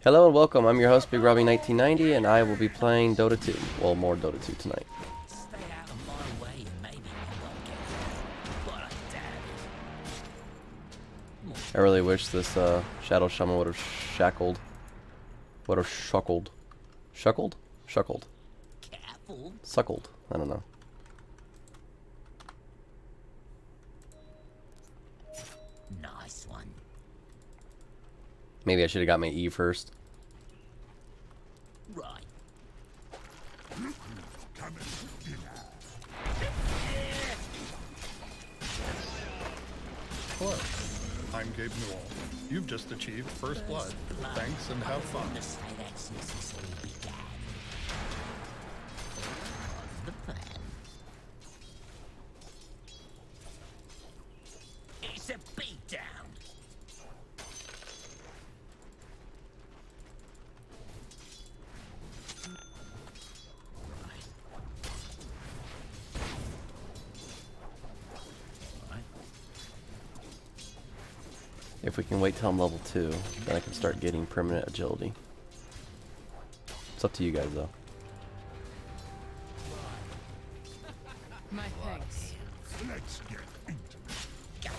Hello and welcome, I'm your host Big Robbie 1990 and I will be playing Dota 2. Well, more Dota 2 tonight. Stay out of my way and maybe you won't get hurt. But I doubt it. I really wish this Shadow Shaman would have shackled. Would have shuckled. Shuckled? Shuckled. Careful. Suckled. I don't know. Nice one. Maybe I should have got my E first. Right. Hello, I'm Gabe Newell. You've just achieved First Blood. Thanks and have fun. The side axis all began. What's the plan? It's a beatdown. If we can wait till I'm level 2, then I can start getting permanent agility. It's up to you guys though. My thanks. Let's get into it. Go on.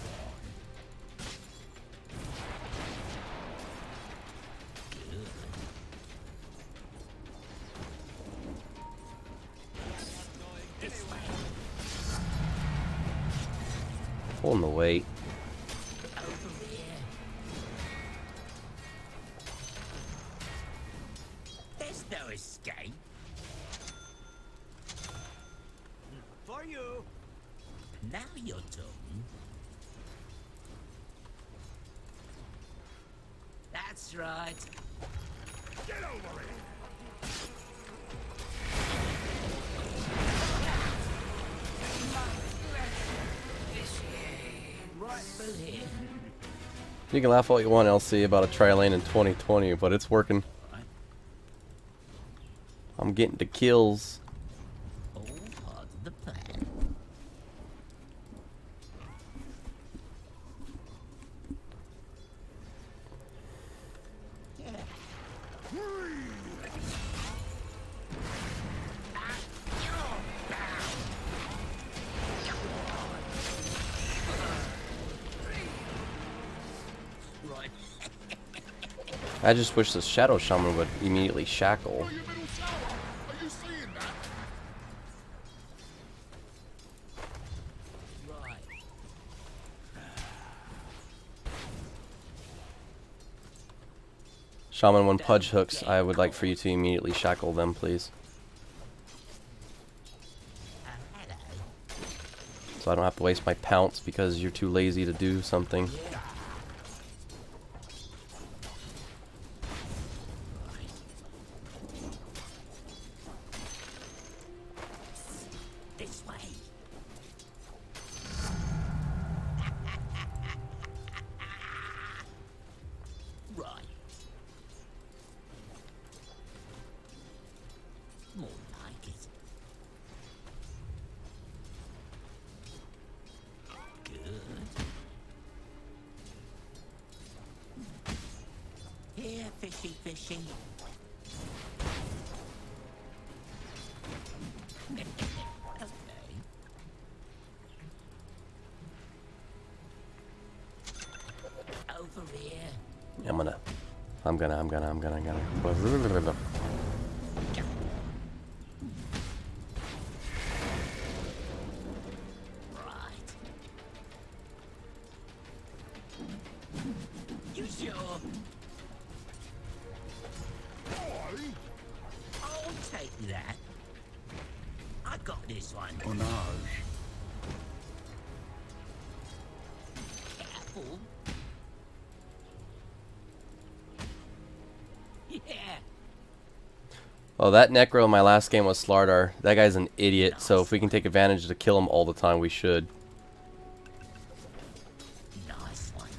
Good. This way. Pulling the weight. Over here. There's no escape. For you. Now you're talking. That's right. Get over it! Right through here. You can laugh all you want, LC, about a tri-lane in 2020, but it's working. Right. I'm getting to kills. All part of the plan. Yeah. Right. I just wish the Shadow Shaman would immediately shackle. Your middle tower! Are you seeing that? Right. Shaman, when Pudge hooks, I would like for you to immediately shackle them, please. Hello. So I don't have to waste my pounce because you're too lazy to do something. This way. Right. More like it. Good. Here, fishy, fishy. Okay. Over here. I'm gonna. Right. You sure? I'll take that. I got this one. Onage. Careful. Yeah. Oh, that Necro in my last game was Slardar. That guy's an idiot, so if we can take advantage to kill him all the time, we should. Nice one.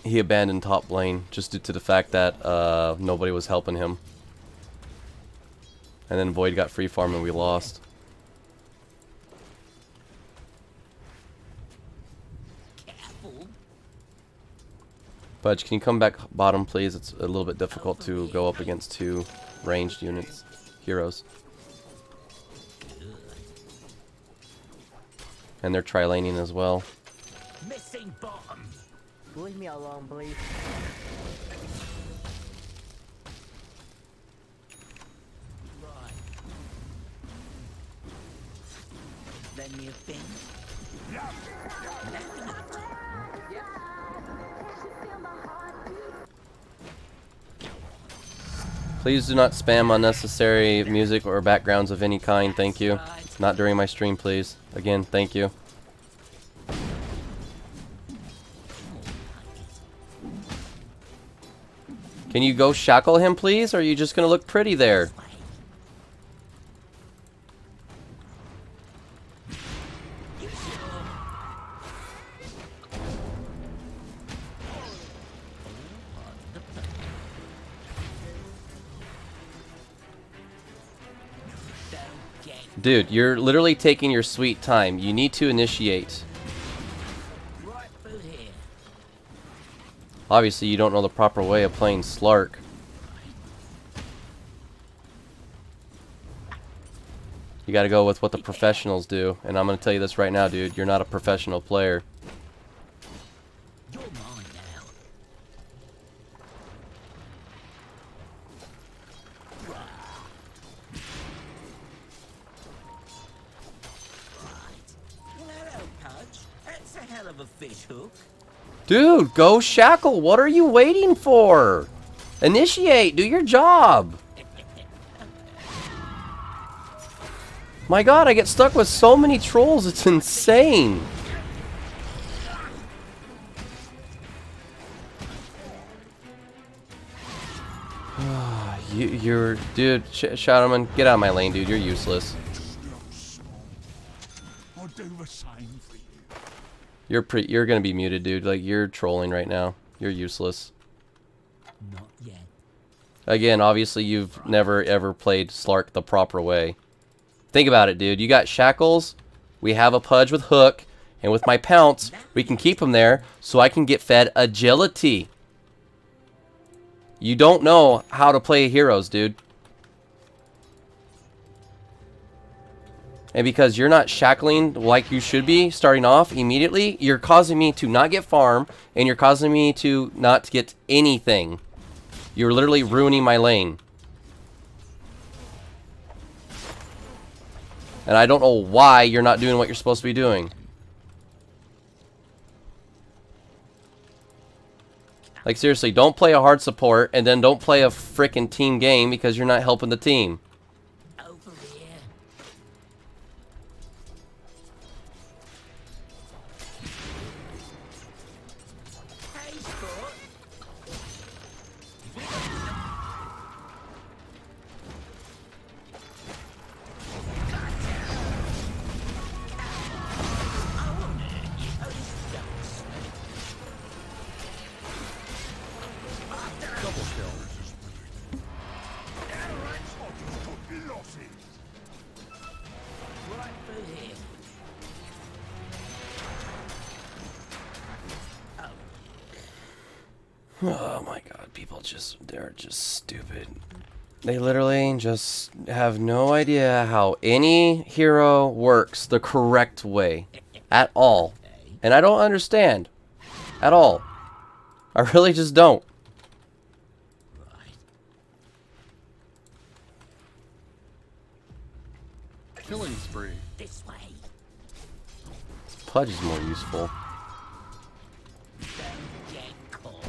He abandoned top lane just due to the fact that nobody was helping him. And then Void got free farm and we lost. Budge, can you come back bottom, please? It's a little bit difficult to go up against 2 ranged units, heroes. And they're tri-laning as well. Missing bottom. Leave me alone, please. Right. Lend me a thing. Nothing at all. Please do not spam unnecessary music or backgrounds of any kind, thank you. Not during my stream, please. Again, thank you. Can you go shackle him, please? Or are you just gonna look pretty there? Dude, you're literally taking your sweet time. You need to initiate. Right foot here. Obviously, you don't know the proper way of playing Slark. You gotta go with what the professionals do. And I'm gonna tell you this right now, dude. You're not a professional player. You're mine now. Hello, Pudge. That's a hell of a fish hook. Dude, go shackle. What are you waiting for? Initiate. Do your job. My god, I get stuck with so many trolls. It's insane. You're... Dude, Shadowman, get out of my lane, dude. You're useless. I'll do the same for you. You're gonna be muted, dude. Like, you're trolling right now. You're useless. Not yet. Again, obviously you've never ever played Slark the proper way. Think about it, dude. You got shackles, we have a Pudge with hook, and with my pounce, we can keep him there so I can get fed agility. You don't know how to play heroes, dude. And because you're not shackling like you should be starting off immediately, you're causing me to not get farm, and you're causing me to not get anything. You're literally ruining my lane. And I don't know why you're not doing what you're supposed to be doing. Like, seriously, don't play a hard support, and then don't play a frickin' team game because you're not helping the team. Over here. Hey, sport. Double kill. Right foot here. Oh my god, people they're just stupid. They literally just have no idea how any hero works the correct way. At all. And I don't understand. At all. I really just don't. Right. Killing spree. This way. Pudge is more useful. Don't get caught.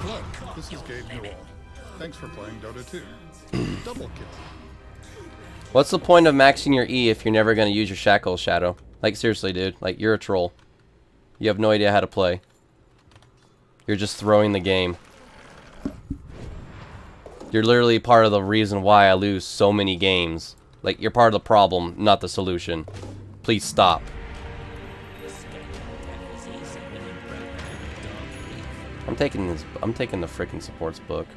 Look, this is Gabe Newell. Thanks for playing Dota 2. Double kill. What's the point of maxing your E if you're never going to use your shackles, Shadow? Like, seriously, dude. Like, you're a troll. You have no idea how to play. You're just throwing the game. You're literally part of the reason why I lose so many games. Like, you're part of the problem, not the solution. Please stop. I'm taking the frickin' supports book.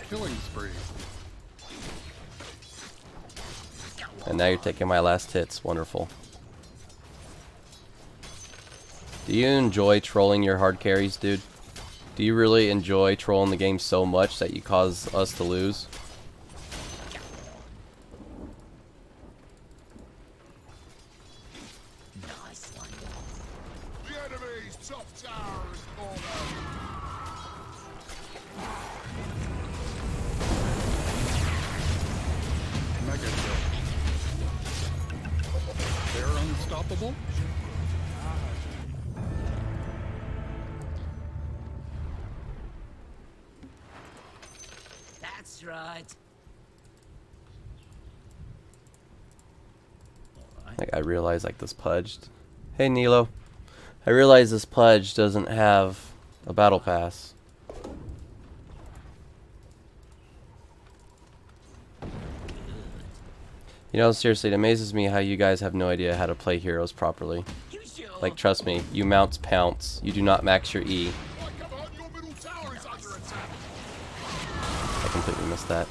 Killing spree. And now you're taking my last hits. Wonderful. Do you enjoy trolling your hard carries, dude? Do you really enjoy trolling the game so much that you cause us to lose? Nice one. The enemy's top tower is fallen. Mega kill. They're unstoppable. That's right. Like, I realize, like, this pudged. Hey, Nilo. I realize this pudge doesn't have a battle pass. You know, seriously, it amazes me how you guys have no idea how to play heroes properly. You sure? Like, trust me, you mounts pounce. You do not max your E. Oh, come on, your middle tower is under attack. I completely missed that.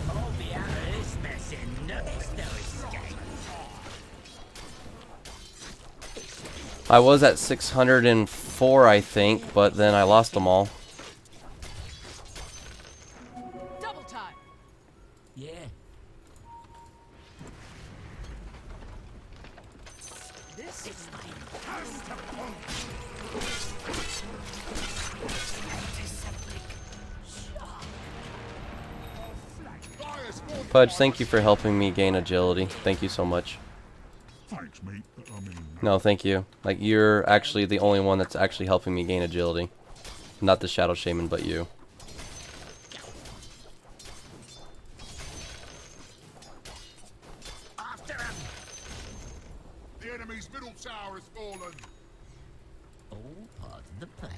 All the out of this mess and there's no escape. I was at 604, I think, but then I lost them all. Double time. Yeah. This is Dire's fortified. Pudge, thank you for helping me gain agility. Thank you so much. Thanks, mate. I mean, No, thank you. Like, you're actually the only one that's actually helping me gain agility. Not the Shadow Shaman, but you. After him. the enemy's middle tower has fallen. All part of the plan.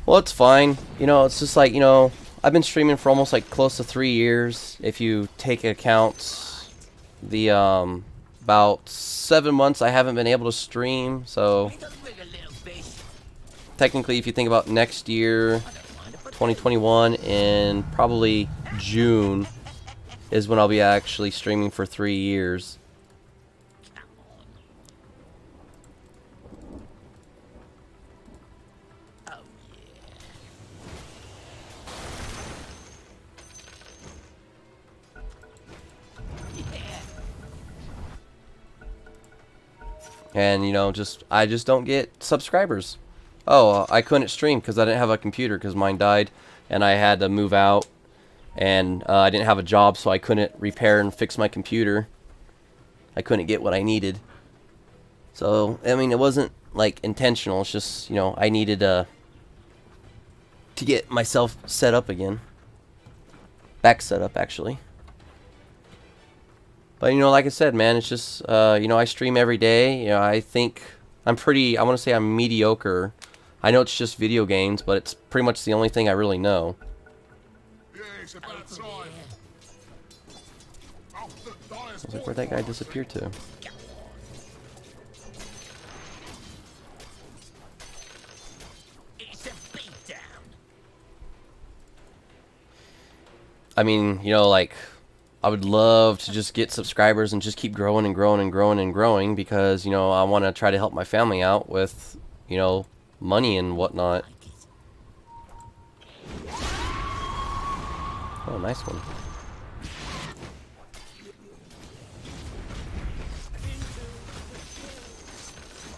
Well, it's fine. You know, it's just like, you know, I've been streaming for almost like close to 3 years. If you take account the, about 7 months I haven't been able to stream. So, Little bit, a little fish. technically, if you think about next year, I don't mind a potato. 2021, in probably June, is when I'll be actually streaming for 3 years. Come on. Oh yeah. Yeah. And, you know, I just don't get subscribers. Oh, I couldn't stream because I didn't have a computer because mine died, and I had to move out, and I didn't have a job, so I couldn't repair and fix my computer. I couldn't get what I needed. So, I mean, it wasn't like intentional. It's just, you know, I needed to get myself set up again. Back set up, actually. But, you know, like I said, man, it's just, you know, I stream every day. You know, I think I want to say I'm mediocre. I know it's just video games, but it's pretty much the only thing I really know. Yeah, it's about time. Oh, look, Dire's I was like, where'd that guy disappear to? It's a beatdown. I mean, you know, like, I would love to just get subscribers and just keep growing and growing and growing and growing because, you know, I want to try to help my family out with, you know, money and whatnot. Like it. Oh, nice one.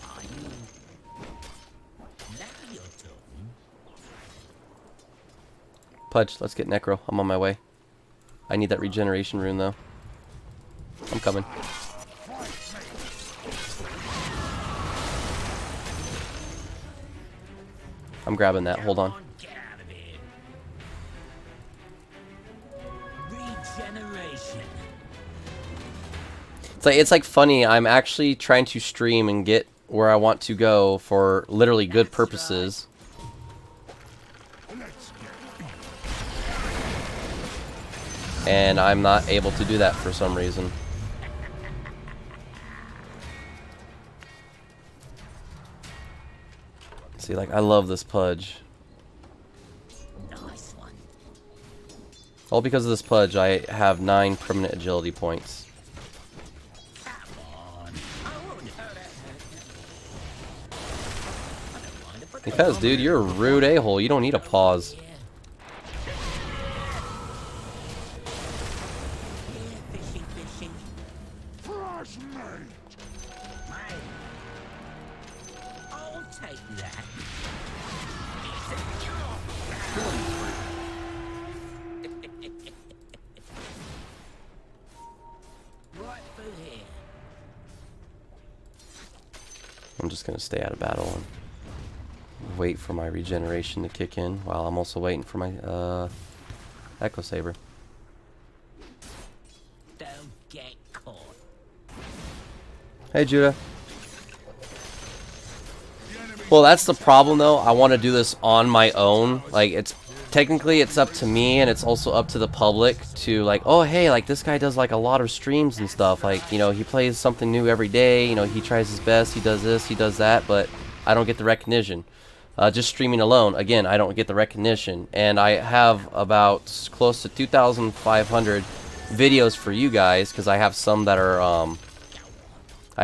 Are you? Now you're talking. Pudge, let's get Necro. I'm on my way. I need that regeneration rune, though. I'm coming. I'm grabbing that. Hold on. Get out of here. Regeneration. It's like funny. I'm actually trying to stream and get where I want to go for literally good purposes. and I'm not able to do that for some reason. See, like, I love this pudge. Nice one. All because of this pudge, I have 9 permanent agility points. Come on. I won't hurt it. I don't mind if I Because, dude, you're a rude a-hole. You don't need a pause. Yeah. Yeah, fishy, fishy. Fresh meat. Mate. I'll take that. Right through here. I'm just gonna stay out of battle and wait for my regeneration to kick in while I'm also waiting for my Echo Saber. Don't get caught. Hey, Judah. Well, that's the problem, though. I want to do this on my own. Like, it's technically it's up to me, and it's also up to the public to, like, oh, hey, like, this guy does, like, a lot of streams and stuff. Like, you know, he plays something new every day. You know, he tries his best. He does this, he does that, but I don't get the recognition. Just streaming alone, again, I don't get the recognition. And I have about close to 2,500 videos for you guys, because I have some that are, I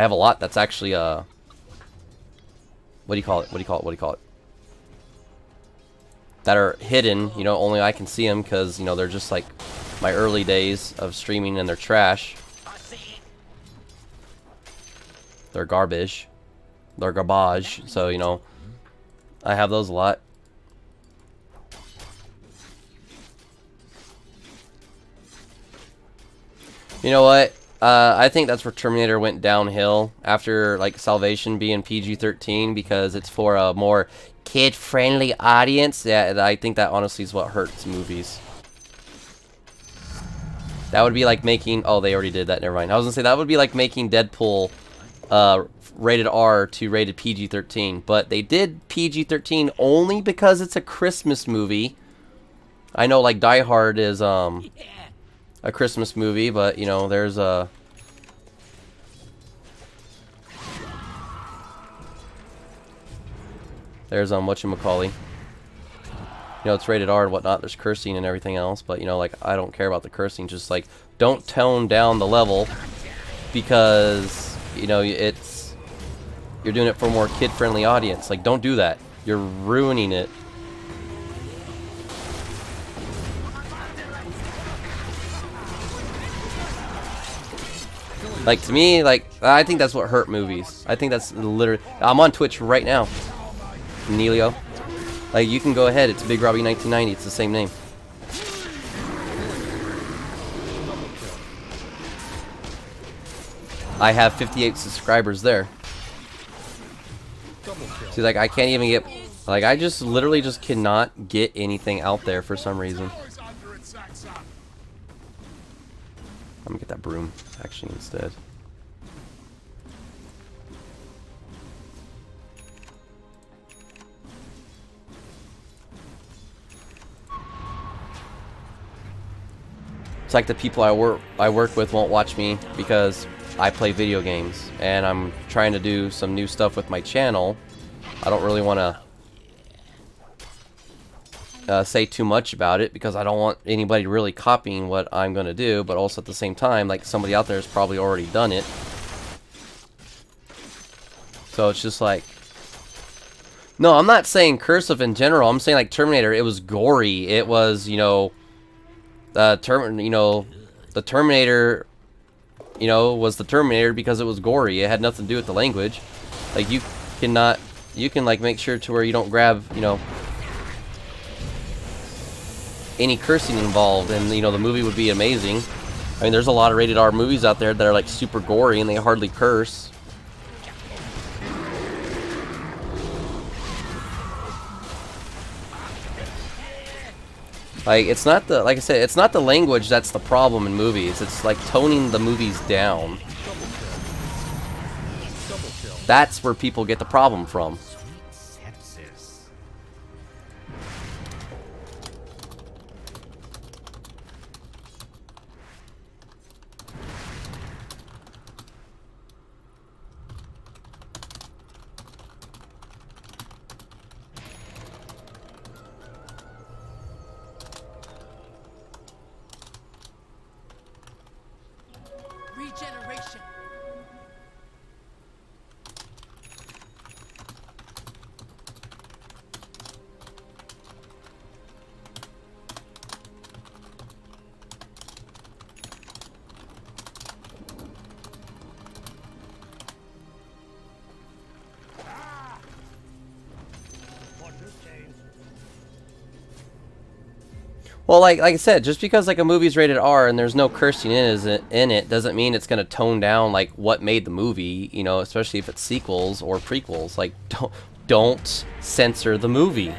have a lot that's actually, what do you call it? What do you call it? What do you call it? That are hidden, you know, only I can see them because, you know, they're just like my early days of streaming and they're trash. They're garbage. They're garbage. So, you know, I have those a lot. You know what? I think that's where Terminator went downhill after, like, Salvation being PG-13 because it's for a more kid-friendly audience. Yeah, I think that honestly is what hurts movies. That would be like making... Oh, they already did that. Never mind. I was going to say that would be like making Deadpool rated R to rated PG-13. But they did PG-13 only because it's a Christmas movie. I know, like, Die Hard is... a Christmas movie, but you know, there's a whatchamacallit. You know, it's rated R and whatnot. There's cursing and everything else, but you know, like, I don't care about the cursing. Just like, don't tone down the level because you know you're doing it for a more kid-friendly audience. Like, don't do that. You're ruining it. Like, to me, like, I think that's what hurt movies. I think that's literally... I'm on Twitch right now. Neilio. Like, you can go ahead. It's Big Robbie 1990. It's the same name. I have 58 subscribers there. See, like, I can't even get... Like, I just literally just cannot get anything out there for some reason. I'm gonna get that broom, actually, instead. It's like the people I work with won't watch me because I play video games, and I'm trying to do some new stuff with my channel. I don't really want to say too much about it because I don't want anybody really copying what I'm going to do, but also at the same time, like, somebody out there has probably already done it. So it's just like... No, I'm not saying cursive in general. I'm saying, like, Terminator, it was gory. It was, you know... the Terminator, you know, was the Terminator because it was gory. It had nothing to do with the language. Like, you can, like, make sure to where you don't grab, you know... any cursing involved, and you know, the movie would be amazing. I mean, there's a lot of rated R movies out there that are like super gory and they hardly curse. Like, it's not the, like I said, it's not the language that's the problem in movies. It's like toning the movies down. That's where people get the problem from. Well, like I said, just because like a movie's rated R and there's no cursing in it doesn't mean it's gonna tone down like what made the movie. You know, especially if it's sequels or prequels. Like, don't censor the movie.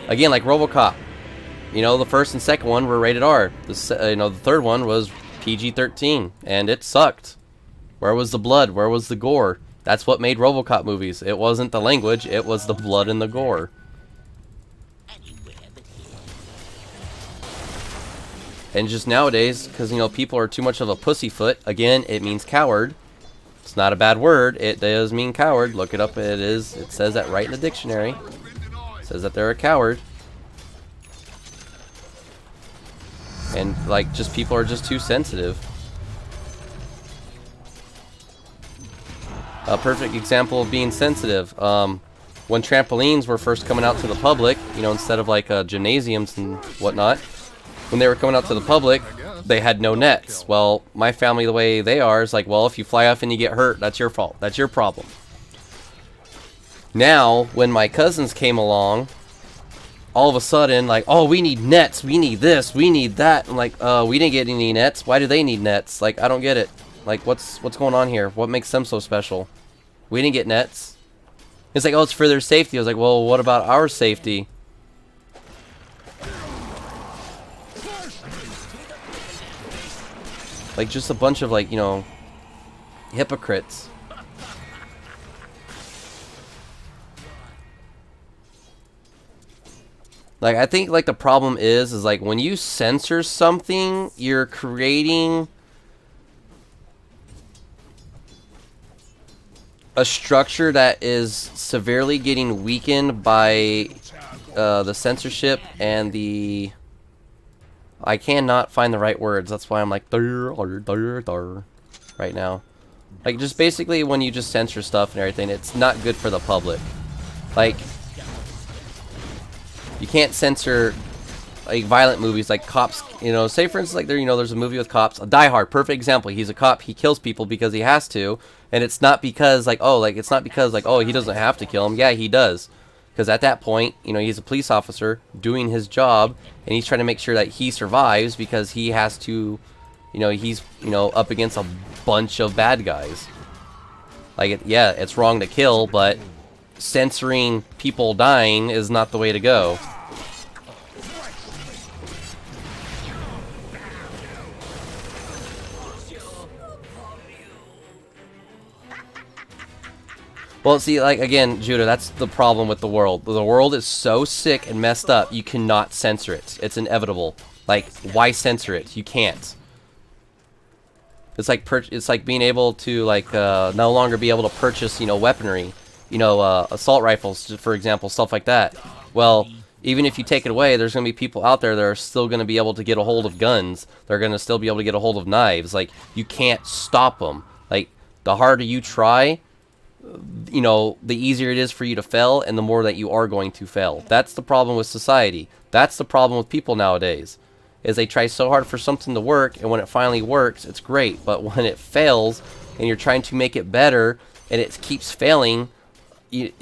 Again, like RoboCop. You know, the first and second one were rated R. The third one was PG-13, and it sucked. Where was the blood? Where was the gore? That's what made RoboCop movies. It wasn't the language, it was the blood and the gore. And just nowadays, because, you know, people are too much of a pussyfoot, again, it means coward. It's not a bad word. It does mean coward. Look it up. It says that right in the dictionary. It says that they're a coward. And, like, just people are just too sensitive. A perfect example of being sensitive. When trampolines were first coming out to the public, you know, instead of, like, gymnasiums and whatnot, when they were coming out to the public, they had no nets. Well, my family, the way they are, is like, well, if you fly off and you get hurt, that's your fault. That's your problem. Now, when my cousins came along, all of a sudden, like, oh, we need nets, we need this, we need that. I'm like, we didn't get any nets. Why do they need nets? Like, I don't get it. Like, what's going on here? What makes them so special? We didn't get nets. It's like, oh, it's for their safety. I was like, well, what about our safety? Like, just a bunch of, like, you know, hypocrites. Like, I think, like, the problem is like, when you censor something, you're creating a structure that is severely getting weakened by the censorship and the... I cannot find the right words. That's why I'm like right now. Like, just basically when you just censor stuff and everything, it's not good for the public. Like, you can't censor like violent movies like cops. You know, say for instance, like there's a movie with cops. Die Hard, perfect example. He's a cop. He kills people because he has to, and it's not because like oh he doesn't have to kill him. Yeah, he does. Because at that point, you know, he's a police officer doing his job, and he's trying to make sure that he survives because he has to, you know, he's, you know, up against a bunch of bad guys. Like, yeah, it's wrong to kill, but censoring people dying is not the way to go. Well, see, like, again, Judah, that's the problem with the world. The world is so sick and messed up, you cannot censor it. It's inevitable. Like, why censor it? You can't. It's like being able to, like, no longer be able to purchase, you know, weaponry. You know, assault rifles, for example, stuff like that. Well, even if you take it away, there's going to be people out there that are still going to be able to get a hold of guns. They're going to still be able to get a hold of knives. Like, you can't stop them. Like, the harder you try, you know, the easier it is for you to fail, and the more that you are going to fail. That's the problem with society. That's the problem with people nowadays, is they try so hard for something to work, and when it finally works, it's great. But when it fails, and you're trying to make it better, and it keeps failing, you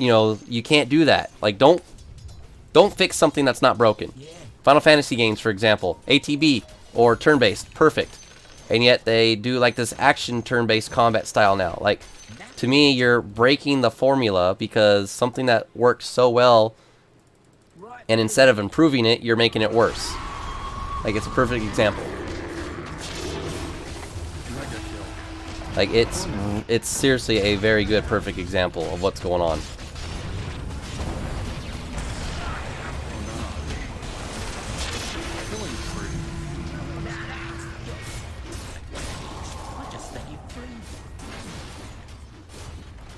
know, you can't do that. Like, don't fix something that's not broken. Final Fantasy games, for example, ATB or turn-based, perfect. And yet they do like this action turn-based combat style now. Like, to me, you're breaking the formula because something that works so well, and instead of improving it, you're making it worse. Like, it's a perfect example. Like, it's seriously a very good, perfect example of what's going on.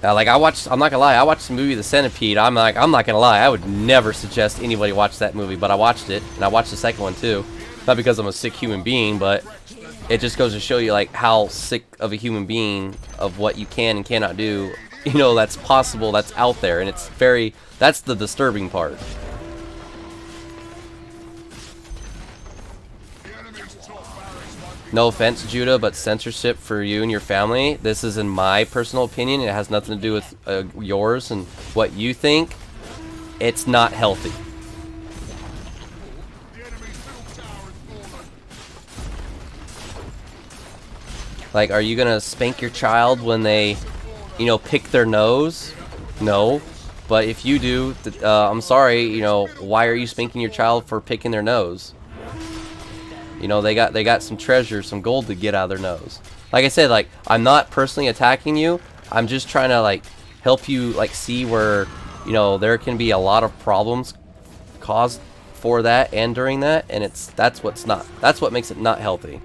Like, I'm not gonna lie, I watched the movie The Centipede. I'm not gonna lie, I would never suggest anybody watch that movie, but I watched it, and I watched the second one too. Not because I'm a sick human being, but it just goes to show you, like, how sick of a human being of what you can and cannot do, you know, that's possible, that's out there, and it's that's the disturbing part. No offense, Judah, but censorship for you and your family, this is in my personal opinion, it has nothing to do with yours and what you think. It's not healthy. Like, are you gonna spank your child when they, you know, pick their nose? No. But if you do, I'm sorry, you know, why are you spanking your child for picking their nose? You know, they got some treasure, some gold to get out of their nose. Like I said, like, I'm not personally attacking you. I'm just trying to, like, help you, like, see where, you know, there can be a lot of problems caused for that and during that, and that's what makes it not healthy.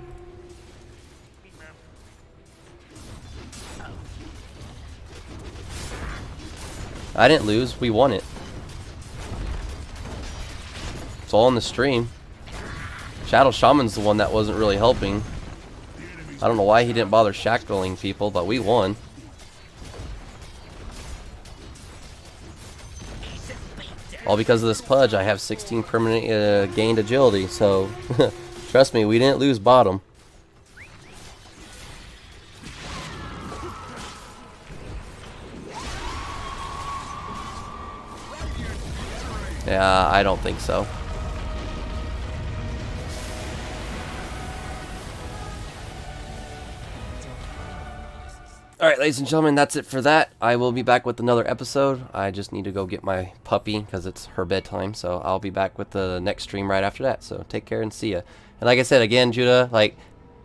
I didn't lose, we won it. It's all in the stream. Shadow Shaman's the one that wasn't really helping. I don't know why he didn't bother shackling people, but we won. All because of this pudge, I have 16 permanent gained agility, so trust me, we didn't lose bottom. Yeah, I don't think so. Alright, ladies and gentlemen, that's it for that. I will be back with another episode. I just need to go get my puppy because it's her bedtime, so I'll be back with the next stream right after that. So take care and see ya. And like I said, again, Judah, like,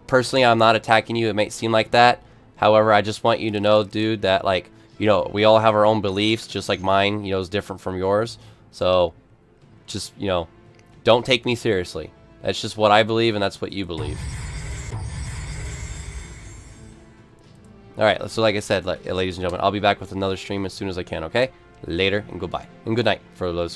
personally, I'm not attacking you. It may seem like that. However, I just want you to know, dude, that, like, you know, we all have our own beliefs, just like mine, you know, is different from yours. So, just, you know, don't take me seriously. That's just what I believe, and that's what you believe. Alright, so like I said, ladies and gentlemen, I'll be back with another stream as soon as I can, okay? Later, and goodbye. And good night for those